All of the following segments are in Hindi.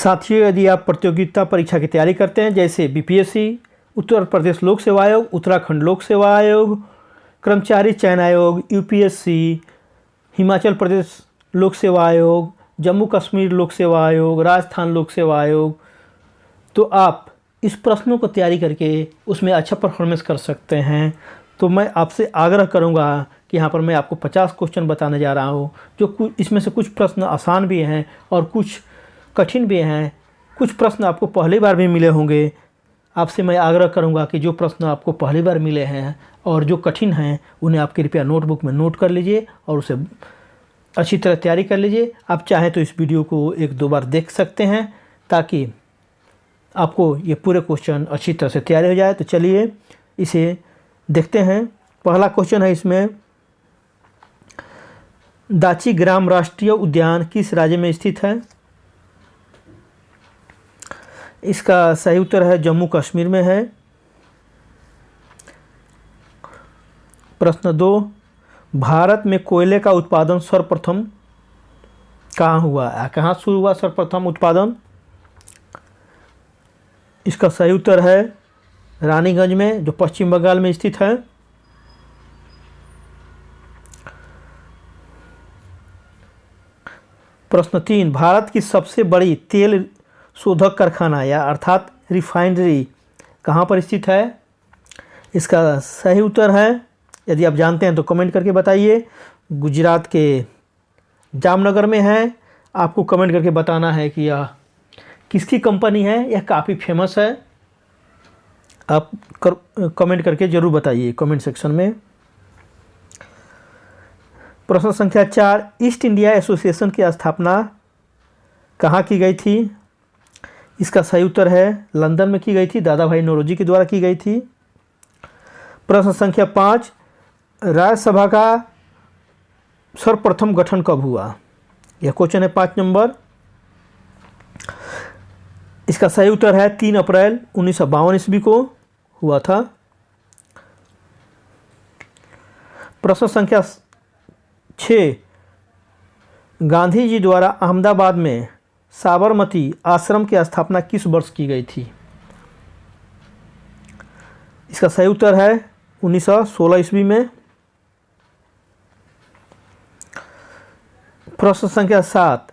साथियों, यदि आप प्रतियोगिता परीक्षा की तैयारी करते हैं जैसे बीपीएससी, उत्तर प्रदेश लोक सेवा आयोग, उत्तराखंड लोक सेवा आयोग, कर्मचारी चयन आयोग, यूपीएससी, हिमाचल प्रदेश लोक सेवा आयोग, जम्मू कश्मीर लोक सेवा आयोग, राजस्थान लोक सेवा आयोग, तो आप इस प्रश्नों को तैयारी करके उसमें अच्छा परफॉर्मेंस कर सकते हैं। तो मैं आपसे आग्रह करूंगा कि यहाँ पर मैं आपको 50 क्वेश्चन बताने जा रहा हूँ, जो कुछ इसमें से कुछ प्रश्न आसान भी हैं और कुछ कठिन भी हैं। कुछ प्रश्न आपको पहली बार भी मिले होंगे। आपसे मैं आग्रह करूंगा कि जो प्रश्न आपको पहली बार मिले हैं और जो कठिन हैं उन्हें आप कृपया नोटबुक में नोट कर लीजिए और उसे अच्छी तरह तैयारी कर लीजिए। आप चाहें तो इस वीडियो को 1-2 बार देख सकते हैं ताकि आपको ये पूरे क्वेश्चन अच्छी तरह से तैयार हो जाए। तो चलिए इसे देखते हैं। पहला क्वेश्चन है इसमें, दाची ग्राम राष्ट्रीय उद्यान किस राज्य में स्थित है? इसका सही उत्तर है जम्मू कश्मीर में है। प्रश्न 2, भारत में कोयले का उत्पादन सर्वप्रथम कहाँ हुआ? कहाँ शुरू हुआ सर्वप्रथम उत्पादन? इसका सही उत्तर है रानीगंज में, जो पश्चिम बंगाल में स्थित है। प्रश्न 3, भारत की सबसे बड़ी तेल शोधक कारखाना या अर्थात रिफाइनरी कहाँ पर स्थित है? इसका सही उत्तर है, यदि आप जानते हैं तो कमेंट करके बताइए, गुजरात के जामनगर में है। आपको कमेंट करके बताना है कि यह किसकी कंपनी है। यह काफ़ी फेमस है। आप कमेंट करके ज़रूर बताइए कमेंट सेक्शन में। प्रश्न संख्या 4, ईस्ट इंडिया एसोसिएशन की स्थापना कहाँ की गई थी? इसका सही उत्तर है लंदन में की गई थी, दादा भाई नौरोजी के द्वारा की गई थी। प्रश्न संख्या 5, राज्यसभा का सर्वप्रथम गठन कब हुआ? यह क्वेश्चन है 5 नंबर। इसका सही उत्तर है 3 अप्रैल 1952 ईस्वी को हुआ था। प्रश्न संख्या 6, गांधी जी द्वारा अहमदाबाद में साबरमती आश्रम की स्थापना किस वर्ष की गई थी? इसका सही उत्तर है 1916 ईस्वी में। प्रश्न संख्या 7,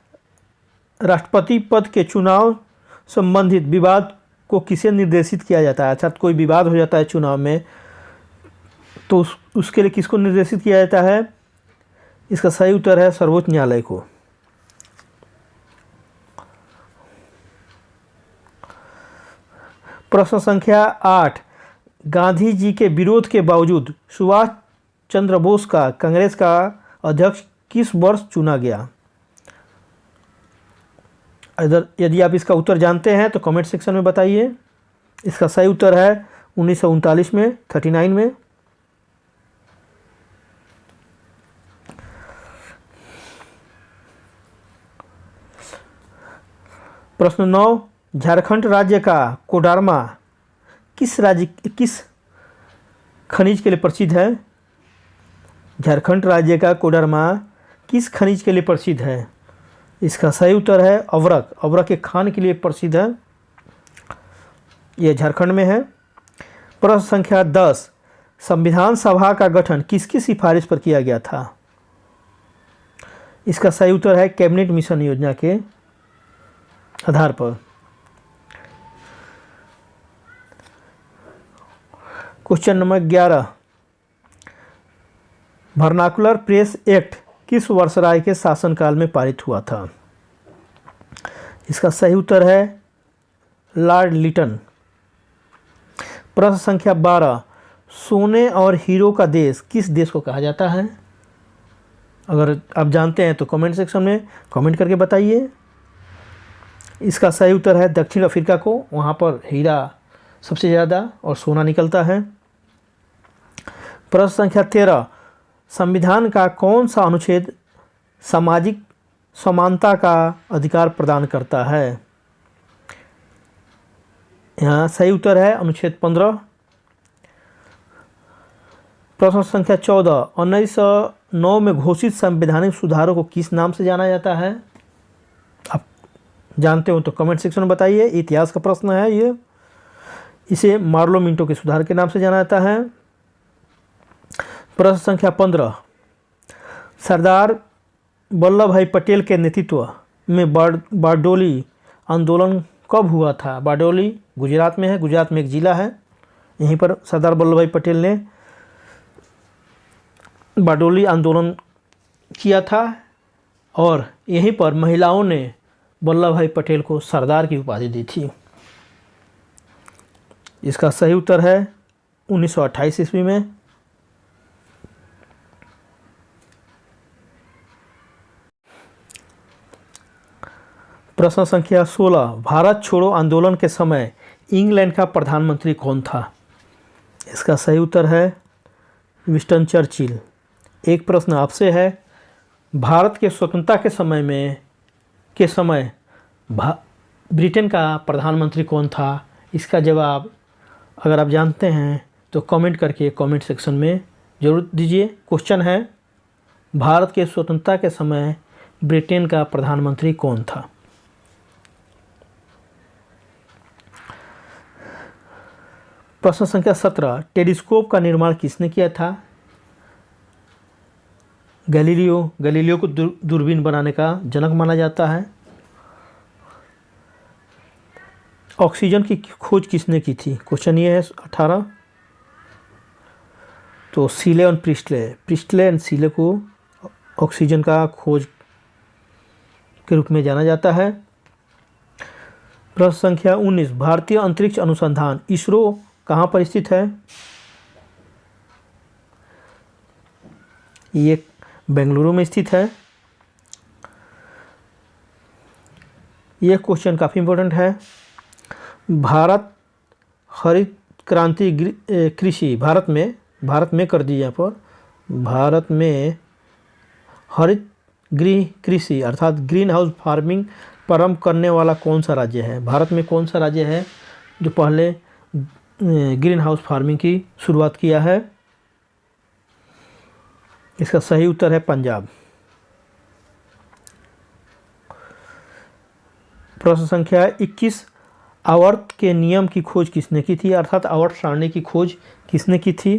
राष्ट्रपति पद के चुनाव संबंधित विवाद को किसे निर्देशित किया जाता है? अर्थात कोई विवाद हो जाता है चुनाव में तो उसके लिए किसको निर्देशित किया जाता है? इसका सही उत्तर है सर्वोच्च न्यायालय को। प्रश्न संख्या 8, गांधी जी के विरोध के बावजूद सुभाष चंद्र बोस का कांग्रेस का अध्यक्ष किस वर्ष चुना गया? यदि आप इसका उत्तर जानते हैं तो कमेंट सेक्शन में बताइए। इसका सही उत्तर है 1939 में, 39 में। प्रश्न 9, झारखंड राज्य का कोडरमा किस खनिज के लिए प्रसिद्ध है? झारखंड राज्य का कोडरमा किस खनिज के लिए प्रसिद्ध है? इसका सही उत्तर है अवरक। अवरक के खान के लिए प्रसिद्ध है। यह झारखंड में है। प्रश्न संख्या 10, संविधान सभा का गठन किसकी सिफारिश पर किया गया था? इसका सही उत्तर है कैबिनेट मिशन योजना के आधार पर। Question number 11, vernacular press act किस वायसराय के शासनकाल में पारित हुआ था? इसका सही उत्तर है लॉर्ड लिटन। प्रश्न संख्या 12, सोने और हीरो का देश किस देश को कहा जाता है? अगर आप जानते हैं तो कमेंट सेक्शन में कमेंट करके बताइए। इसका सही उत्तर है दक्षिण अफ्रीका को। वहाँ पर हीरा सबसे ज़्यादा और सोना निकलता है। प्रश्न संख्या 13, संविधान का कौन सा अनुच्छेद सामाजिक समानता का अधिकार प्रदान करता है? यहाँ सही उत्तर है अनुच्छेद 15। प्रश्न संख्या 14, 1909 में घोषित संवैधानिक सुधारों को किस नाम से जाना जाता है? आप जानते हो तो कमेंट सेक्शन में बताइए। इतिहास का प्रश्न है ये। इसे मार्लो मिंटो के सुधार के नाम से जाना जाता है। प्रश्न संख्या 15, सरदार वल्लभ भाई पटेल के नेतृत्व में बारडोली आंदोलन कब हुआ था? बारडोली गुजरात में है, गुजरात में एक ज़िला है, यहीं पर सरदार वल्लभ भाई पटेल ने बारडोली आंदोलन किया था और यहीं पर महिलाओं ने वल्लभ भाई पटेल को सरदार की उपाधि दी थी। इसका सही उत्तर है 1928 ईस्वी में। प्रश्न संख्या 16, भारत छोड़ो आंदोलन के समय इंग्लैंड का प्रधानमंत्री कौन था? इसका सही उत्तर है विंस्टन चर्चिल। एक प्रश्न आपसे है, भारत के स्वतंत्रता के समय ब्रिटेन का प्रधानमंत्री कौन था? इसका जवाब अगर आप जानते हैं तो कमेंट करके कमेंट सेक्शन में ज़रूर दीजिए। क्वेश्चन है, भारत के स्वतंत्रता के समय ब्रिटेन का प्रधानमंत्री कौन था? प्रश्न संख्या 17, टेलीस्कोप का निर्माण किसने किया था? गैलीलियो को दूरबीन बनाने का जनक माना जाता है। ऑक्सीजन की खोज किसने की थी? क्वेश्चन ये है 18, तो सीले और प्रिस्टले एंड सीले को ऑक्सीजन का खोज के रूप में जाना जाता है। प्रश्न संख्या 19, भारतीय अंतरिक्ष अनुसंधान इसरो कहाँ पर स्थित है? ये बेंगलुरु में स्थित है। यह क्वेश्चन काफ़ी इम्पोर्टेंट है। भारत हरित क्रांति कृषि भारत में कर दी यहाँ पर, भारत में हरित गृह कृषि अर्थात ग्रीन हाउस फार्मिंग प्रारंभ करने वाला कौन सा राज्य है? भारत में कौन सा राज्य है जो पहले ग्रीन हाउस फार्मिंग की शुरुआत किया है? इसका सही उत्तर है पंजाब। प्रश्न संख्या 21, आवर्त के नियम की खोज किसने की थी? अर्थात आवर्त सारणी की खोज किसने की थी?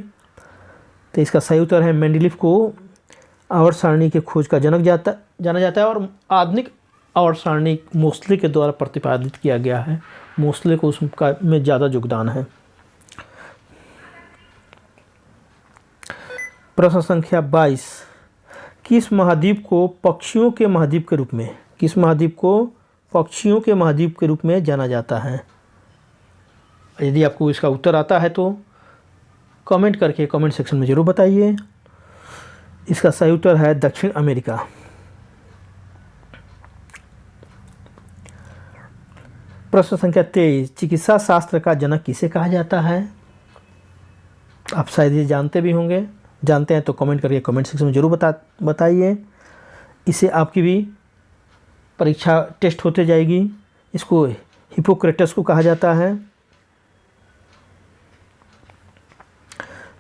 तो इसका सही उत्तर है मेंडलीफ को आवर्त सारणी के खोज का जनक जाना जाता है और आधुनिक आवर्त सारणी मोस्ले के द्वारा प्रतिपादित किया गया है। मोस्ले को उसका में ज़्यादा योगदान है। प्रश्न संख्या 22, किस महाद्वीप को पक्षियों के महाद्वीप के रूप में जाना जाता है? यदि आपको इसका उत्तर आता है तो कमेंट करके कमेंट सेक्शन में ज़रूर बताइए। इसका सही उत्तर है दक्षिण अमेरिका। प्रश्न संख्या 23, चिकित्सा शास्त्र का जनक किसे कहा जाता है? आप शायद ये जानते भी होंगे, जानते हैं तो कमेंट करके कमेंट सेक्शन में ज़रूर बताइए। इसे आपकी भी परीक्षा टेस्ट होते जाएगी। इसको हिपोक्रेटस को कहा जाता है।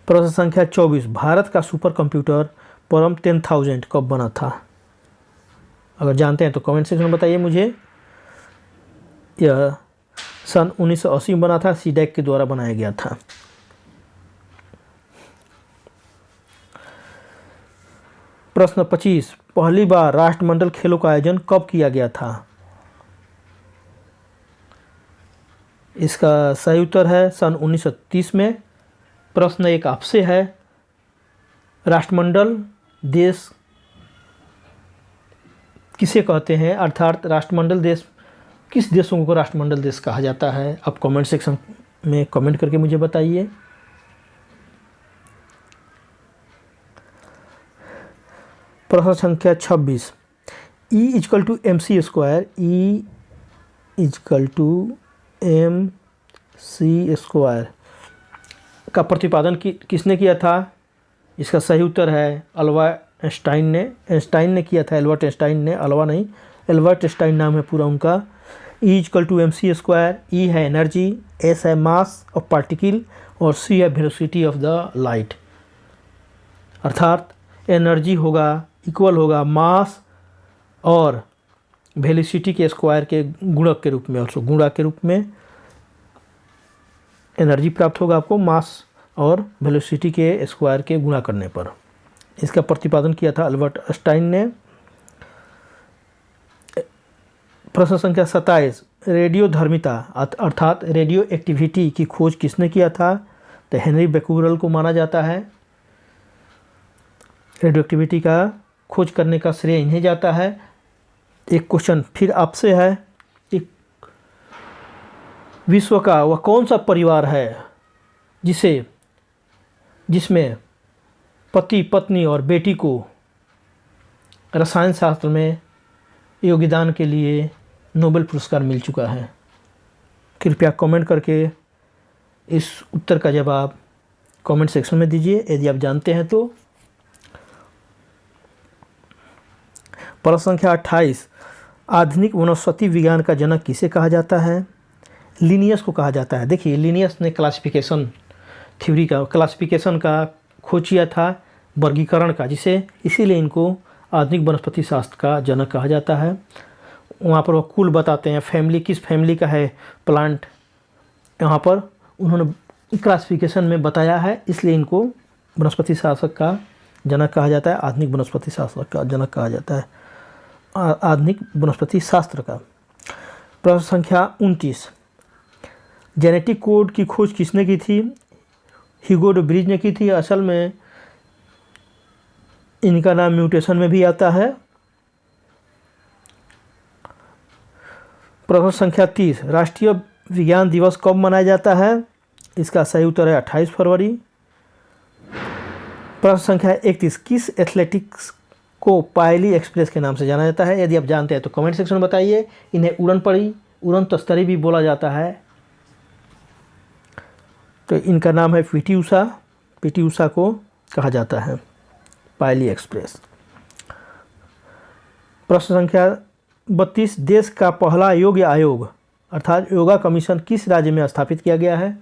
प्रश्न संख्या 24, भारत का सुपर कंप्यूटर परम 10,000 कब बना था? अगर जानते हैं तो कमेंट सेक्शन में बताइए मुझे। यह सन 1980 में बना था, सीडैक के द्वारा बनाया गया था। प्रश्न 25, पहली बार राष्ट्रमंडल खेलों का आयोजन कब किया गया था? इसका सही उत्तर है सन 1930 में। प्रश्न एक आपसे है, राष्ट्रमंडल देश किसे कहते हैं? अर्थात राष्ट्रमंडल देश किस देशों को राष्ट्रमंडल देश कहा जाता है? आप कमेंट सेक्शन में कमेंट करके मुझे बताइए। प्रश्न संख्या 26, E = mc square, E = mc square का प्रतिपादन किसने किया था? इसका सही उत्तर है अल्बर्ट आइंस्टाइन ने किया था। एल्बर्ट आइंस्टाइन ने, अल्वा नहीं, एल्बर्ट आइंस्टाइन नाम है पूरा उनका। E = mc स्क्वायर, E है एनर्जी, S है मास ऑफ पार्टिकल और C है वेलोसिटी ऑफ द लाइट। अर्थात एनर्जी इक्वल होगा मास और वेलोसिटी के स्क्वायर के गुणक के रूप में, ऑल्सो गुणा के रूप में एनर्जी प्राप्त होगा आपको मास और वेलोसिटी के स्क्वायर के गुणा करने पर। इसका प्रतिपादन किया था अल्बर्ट आइंस्टाइन ने। प्रश्न संख्या 27, रेडियो धर्मिता अर्थात रेडियो एक्टिविटी की खोज किसने किया था? तो हेनरी बेक्यूरेल को माना जाता है। रेडियो एक्टिविटी का खोज करने का श्रेय इन्हें जाता है। एक क्वेश्चन फिर आपसे है, एक विश्व का वह कौन सा परिवार है जिसमें पति पत्नी और बेटी को रसायन शास्त्र में योगदान के लिए नोबेल पुरस्कार मिल चुका है? कृपया कमेंट करके इस उत्तर का जवाब कमेंट सेक्शन में दीजिए यदि आप जानते हैं तो। प्रश्न संख्या 28, आधुनिक वनस्पति विज्ञान का जनक किसे कहा जाता है? लिनियस को कहा जाता है। देखिए, लिनियस ने क्लासिफिकेशन थ्योरी का, क्लासिफिकेशन का खोज किया था, वर्गीकरण का, जिसे इसीलिए इनको आधुनिक वनस्पति शास्त्र का जनक कहा जाता है। वहाँ पर वो कुल बताते हैं, फैमिली किस फैमिली का है प्लांट, यहाँ पर उन्होंने क्लासिफिकेशन में बताया है, इसलिए इनको वनस्पति शास्त्र का जनक कहा जाता है, आधुनिक वनस्पति शास्त्र का जनक कहा जाता है, आधुनिक वनस्पति शास्त्र का। प्रश्न संख्या 29, जेनेटिक कोड की खोज किसने की थी? ह्यूगो डे ब्रिज ने की थी। असल में इनका नाम म्यूटेशन में भी आता है। प्रश्न संख्या 30, राष्ट्रीय विज्ञान दिवस कब मनाया जाता है? इसका सही उत्तर है 28 फरवरी। प्रश्न संख्या 31, किस एथलेटिक्स को पायली एक्सप्रेस के नाम से जाना जाता है? यदि आप जानते हैं तो कमेंट सेक्शन में बताइए। इन्हें उड़न तस्तरी भी बोला जाता है। तो इनका नाम है पीटी उषा। पीटी उषा को कहा जाता है पायली एक्सप्रेस। प्रश्न संख्या 32, देश का पहला योग आयोग अर्थात योगा कमीशन किस राज्य में स्थापित किया गया है?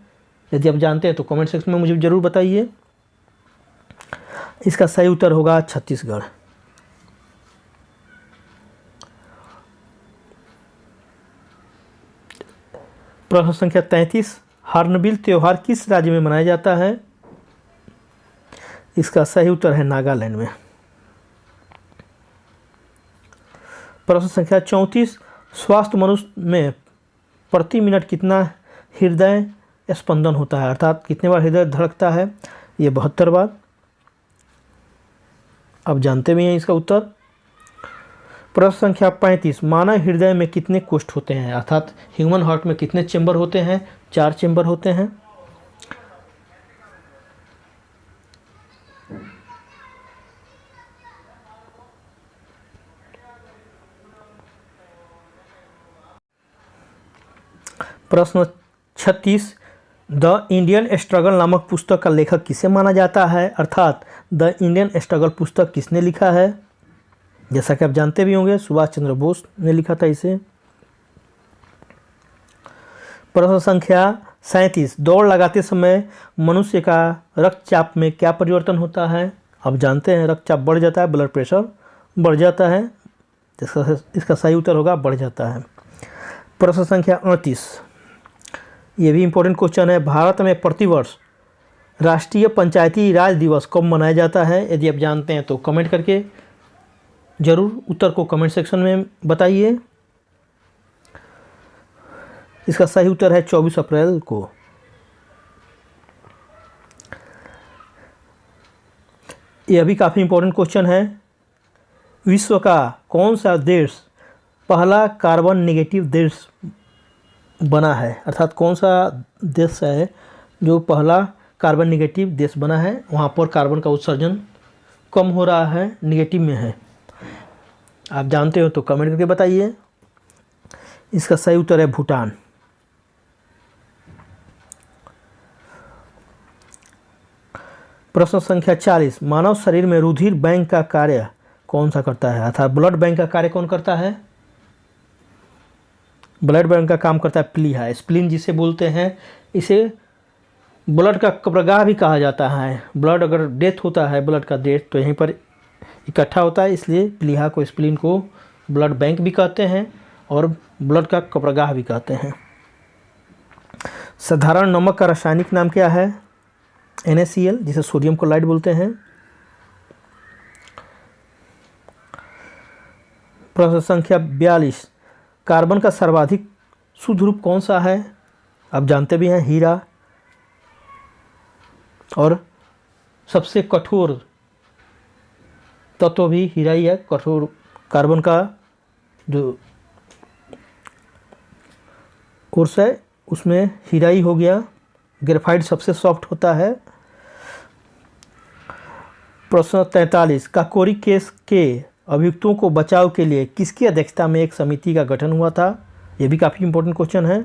यदि आप जानते हैं तो कमेंट सेक्शन में मुझे ज़रूर बताइए। इसका सही उत्तर होगा छत्तीसगढ़। प्रश्न संख्या 33, हॉर्नबिल त्यौहार किस राज्य में मनाया जाता है? इसका सही उत्तर है नागालैंड में। प्रश्न संख्या 34, स्वस्थ मनुष्य में प्रति मिनट कितना हृदय स्पंदन होता है, अर्थात कितने बार हृदय धड़कता है? ये 72 बार। आप जानते भी हैं इसका उत्तर। प्रश्न संख्या 35, मानव हृदय में कितने कोष्ठ होते हैं, अर्थात ह्यूमन हार्ट में कितने चेंबर होते हैं? 4 चेंबर होते हैं। प्रश्न 36, द इंडियन स्ट्रगल नामक पुस्तक का लेखक किसे माना जाता है, अर्थात द इंडियन स्ट्रगल पुस्तक किसने लिखा है? जैसा कि आप जानते भी होंगे सुभाष चंद्र बोस ने लिखा था इसे। प्रश्न संख्या 37, दौड़ लगाते समय मनुष्य का रक्तचाप में क्या परिवर्तन होता है? आप जानते हैं रक्तचाप बढ़ जाता है, ब्लड प्रेशर बढ़ जाता है। इसका सही उत्तर होगा बढ़ जाता है। प्रश्न संख्या 38, ये भी इम्पोर्टेंट क्वेश्चन है, भारत में प्रतिवर्ष राष्ट्रीय पंचायती राज दिवस कब मनाया जाता है? यदि आप जानते हैं तो कमेंट करके ज़रूर उत्तर को कमेंट सेक्शन में बताइए। इसका सही उत्तर है 24 अप्रैल को। यह भी काफ़ी इम्पोर्टेंट क्वेश्चन है, विश्व का कौन सा देश पहला कार्बन नेगेटिव देश बना है, अर्थात कौन सा देश है जो पहला कार्बन नेगेटिव देश बना है, वहाँ पर कार्बन का उत्सर्जन कम हो रहा है, नेगेटिव में है? आप जानते हो तो कमेंट करके बताइए। इसका सही उत्तर है भूटान। प्रश्न संख्या 40, मानव शरीर में रुधिर बैंक का कार्य कौन सा करता है, अर्थात ब्लड बैंक का कार्य कौन करता है? ब्लड बैंक का काम करता है प्लीहा, स्प्लीन जिसे बोलते हैं। इसे ब्लड का कब्रगाह भी कहा जाता है। ब्लड अगर डेथ होता है, ब्लड का डेथ, तो यहीं पर इकट्ठा होता है, इसलिए प्लीहा को, स्प्लीन को ब्लड बैंक भी कहते हैं और ब्लड का कब्रगाह भी कहते हैं। साधारण नमक का रासायनिक नाम क्या है? NaCl, जिसे सोडियम क्लोराइड बोलते हैं। प्रश्न संख्या 42, कार्बन का सर्वाधिक शुद्ध रूप कौन सा है? आप जानते भी हैं, हीरा। और सबसे कठोर तत्व भी हीरा ही है। कठोर कार्बन का जो कोर्स है उसमें हीरा ही हो गया। ग्रेफाइट सबसे सॉफ्ट होता है। प्रश्न 43, काकोरी केस के अभियुक्तों को बचाव के लिए किसकी अध्यक्षता में एक समिति का गठन हुआ था? ये भी काफ़ी इंपॉर्टेंट क्वेश्चन है।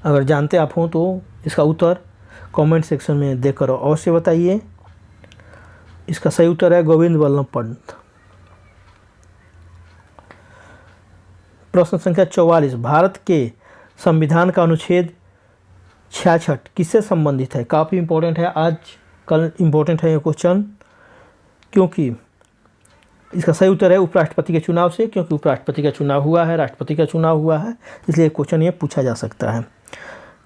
अगर जानते आप हो तो इसका उत्तर कमेंट सेक्शन में देकर अवश्य बताइए। इसका सही उत्तर है गोविंद वल्लभ पंत। प्रश्न संख्या 44, भारत के संविधान का अनुच्छेद 66 किससे संबंधित है? काफ़ी इंपॉर्टेंट है, आज कल इंपॉर्टेंट है ये क्वेश्चन, क्योंकि इसका सही उत्तर है उपराष्ट्रपति के चुनाव से, क्योंकि उपराष्ट्रपति का चुनाव हुआ है, राष्ट्रपति का चुनाव हुआ है, इसलिए क्वेश्चन ये पूछा जा सकता है।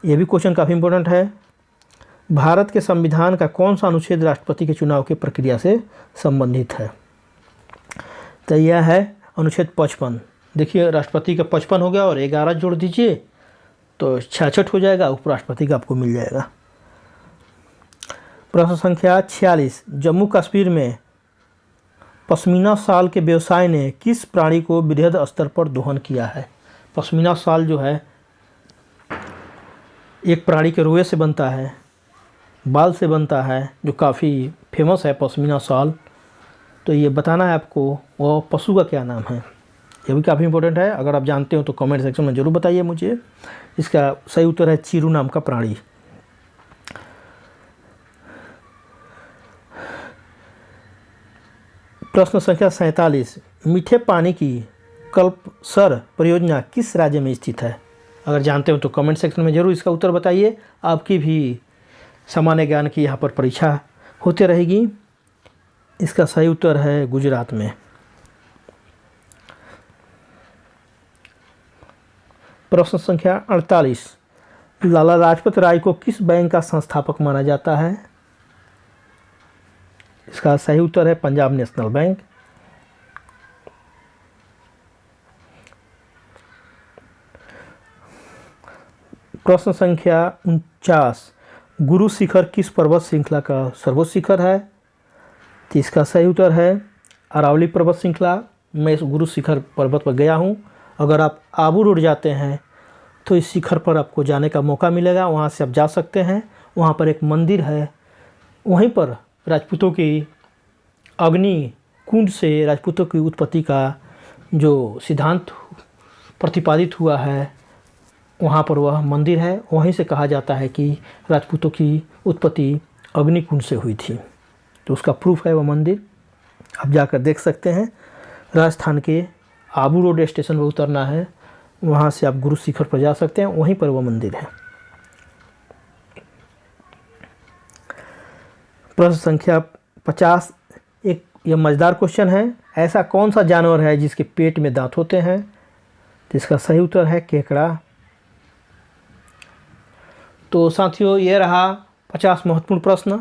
ये भी क्वेश्चन काफ़ी इंपॉर्टेंट है। भारत के संविधान का कौन सा अनुच्छेद राष्ट्रपति के चुनाव की प्रक्रिया से संबंधित है? तो यह है अनुच्छेद 55। देखिए, राष्ट्रपति का 55 हो गया और 11 जोड़ दीजिए तो 66 हो जाएगा, उपराष्ट्रपति का आपको मिल जाएगा। प्रश्न संख्या 46, जम्मू कश्मीर में पश्मीना शाल के व्यवसाय ने किस प्राणी को बृहद स्तर पर दोहन किया है? पश्मीना शाल जो है एक प्राणी के रोए से बनता है, बाल से बनता है, जो काफ़ी फेमस है पश्मीना शाल। तो ये बताना है आपको वो पशु का क्या नाम है। ये भी काफ़ी इंपॉर्टेंट है, अगर आप जानते हो तो कमेंट सेक्शन में ज़रूर बताइए मुझे। इसका सही उत्तर है चीरू नाम का प्राणी। प्रश्न संख्या 47, मीठे पानी की कल्पसर परियोजना किस राज्य में स्थित है? अगर जानते हो तो कमेंट सेक्शन में ज़रूर इसका उत्तर बताइए। आपकी भी सामान्य ज्ञान की यहाँ पर परीक्षा होती रहेगी। इसका सही उत्तर है गुजरात में। प्रश्न संख्या 48, लाला लाजपत राय को किस बैंक का संस्थापक माना जाता है? इसका सही उत्तर है पंजाब नेशनल बैंक। प्रश्न संख्या 49, गुरु शिखर किस पर्वत श्रृंखला का सर्वोच्च शिखर है? तो इसका सही उत्तर है अरावली पर्वत श्रृंखला। मैं इस गुरु शिखर पर्वत पर गया हूँ। अगर आप आबू रोड जाते हैं तो इस शिखर पर आपको जाने का मौका मिलेगा, वहाँ से आप जा सकते हैं। वहाँ पर एक मंदिर है, वहीं पर राजपूतों की अग्नि कुंड से राजपूतों की उत्पत्ति का जो सिद्धांत प्रतिपादित हुआ है, वहाँ पर वह मंदिर है। वहीं से कहा जाता है कि राजपूतों की उत्पत्ति अग्नि कुंड से हुई थी, तो उसका प्रूफ है वह मंदिर। आप जाकर देख सकते हैं। राजस्थान के आबू रोड स्टेशन पर उतरना है, वहाँ से आप गुरु शिखर पर जा सकते हैं, वहीं पर वह मंदिर है। प्रश्न संख्या 50, एक यह मज़ेदार क्वेश्चन है। ऐसा कौन सा जानवर है जिसके पेट में दांत होते हैं? तो इसका सही उत्तर है केकड़ा। तो साथियों, ये रहा 50 महत्वपूर्ण प्रश्न।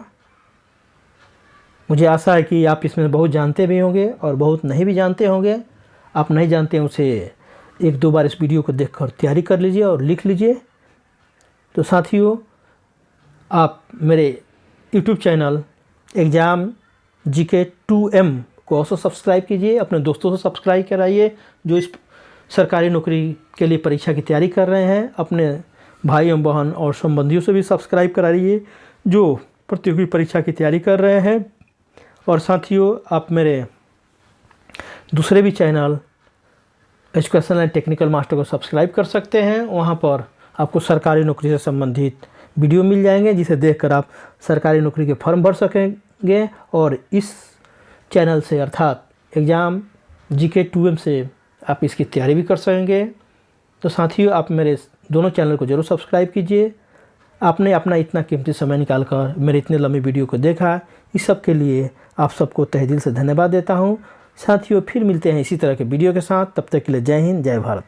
मुझे आशा है कि आप इसमें बहुत जानते भी होंगे और बहुत नहीं भी जानते होंगे। आप नहीं जानते हैं उसे एक दो बार इस वीडियो को देखकर तैयारी कर लीजिए और लिख लीजिए। तो साथियों, आप मेरे YouTube channel exam GK 2M को also सब्सक्राइब कीजिए। अपने दोस्तों से सब्सक्राइब कराइए जो इस सरकारी नौकरी के लिए परीक्षा की तैयारी कर रहे हैं। अपने भाई एवं बहन और संबंधियों से भी सब्सक्राइब कराइए जो प्रतियोगी परीक्षा की तैयारी कर रहे हैं। और साथियों, आप मेरे दूसरे भी channel educational and technical master को सब्सक्राइब कर सकते हैं। वहाँ पर आपको सरकारी नौकरी से संबंधित वीडियो मिल जाएंगे, जिसे देखकर आप सरकारी नौकरी के फॉर्म भर सकेंगे। और इस चैनल से अर्थात एग्ज़ाम GK 2M से आप इसकी तैयारी भी कर सकेंगे। तो साथियों, आप मेरे दोनों चैनल को ज़रूर सब्सक्राइब कीजिए। आपने अपना इतना कीमती समय निकालकर मेरे इतने लंबी वीडियो को देखा, इस सब के लिए आप सबको तहे दिल से धन्यवाद देता हूँ। साथियों फिर मिलते हैं इसी तरह के वीडियो के साथ, तब तक के लिए जय हिंद जय भारत।